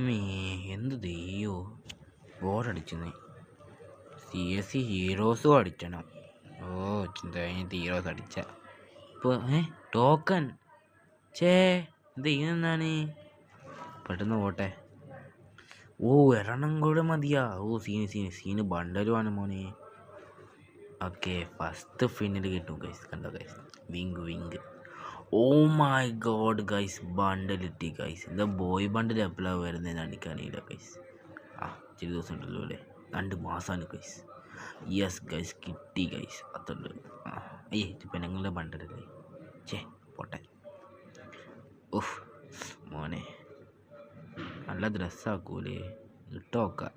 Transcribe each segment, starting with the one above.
May എന്ത് ദെയ്യോ ബോറടിച്ചെന്നേ. CS ഹീറോസും അടിക്കണം. ഓ ചിന്ത ഹീറോസ് അടിച്ച ഇപ്പോൾ ടോക്കൺ ഇത് ഇതെന്താണ്? പെട്ടെന്ന് പോട്ടെ. ഓ എറണം കൂടെ മതിയാ. ഓ സീന് ബണ്ടലുമാണ് മോനെ. ഓക്കെ ഫസ്റ്റ് ഫിന്നിൽ കിട്ടും ഗൈസ്. കണ്ടോ guys, wing. Oh my god guys, bundle കിട്ടി ഗൈസ്. എന്താ ബോയ് ബണ്ടൽ എപ്പോഴാണ് വരുന്നതെന്ന് എനിക്കറിയില്ല ഗൈസ്. ഇച്ചിരി ദിവസം ഉണ്ടല്ലോ അല്ലേ, 2 മാസമാണ് ഗൈസ്. യെസ് ഗൈസ് കിട്ടി ഗൈസ്. അതുണ്ട്. പെണ്ണുങ്ങളുടെ ബണ്ടലല്ലേ. പോട്ടെ. ഓഹ് മോനെ നല്ല ഡ്രസ്സാക്കൂലേ, ഇട്ടോക്കാം.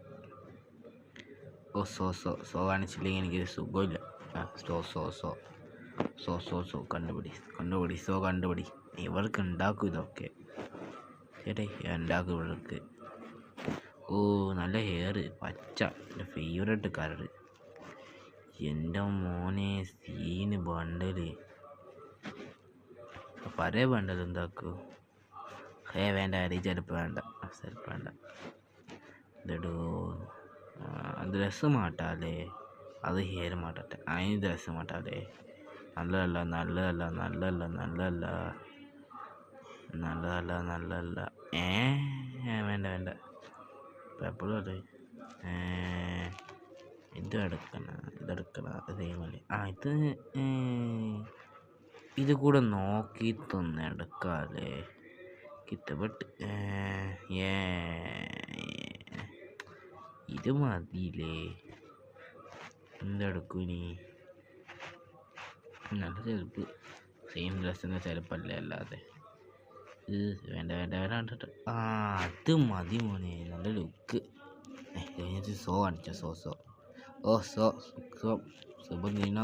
ഓ സോ കാണിച്ചില്ലെങ്കിൽ എനിക്ക് സുഖമില്ല. സോ കണ്ടുപിടി. ഇവർക്ക് ഉണ്ടാക്കും ഇതൊക്കെ. ചേട്ടേ ഉണ്ടാക്കും ഇവർക്ക്. ഓ നല്ല ഹെയർ, പച്ച, എൻ്റെ ഫേവറേറ്റ് കളർ. എൻ്റെ മോനെ സീന് ബണ്ടല്. പഴയ ബണ്ടൽ എന്താക്കൂ? വേണ്ട ചെരുപ്പ് വേണ്ട. ഇതോ ഡ്രസ്സ് മാറ്റാല്ലേ, അത് ഹെയർ മാറ്റട്ടെ. അതിന് ഡ്രസ്സ് മാറ്റാല്ലേ. നല്ലതല്ല. വേണ്ട എപ്പോഴും അത് ഇതെടുക്കണം. അതേപോലെ ഇത് കൂടെ നോക്കിയിട്ടൊന്ന് എടുക്കാല്ലേ. കിട്ടപ്പെട്ട് ഇത് മതിയില്ലേ? എന്തെടുക്കൂനി? നല്ല ചെരുപ്പ്, സെയിം ഡ്രസ്സിൻ്റെ ചെരുപ്പല്ലേ, അല്ലാതെ വേണ്ട. അത് മതി മോനെ, നല്ല ലുക്ക്. കഴിഞ്ഞിട്ട് സോ കാണിച്ച സോ സുബ നീന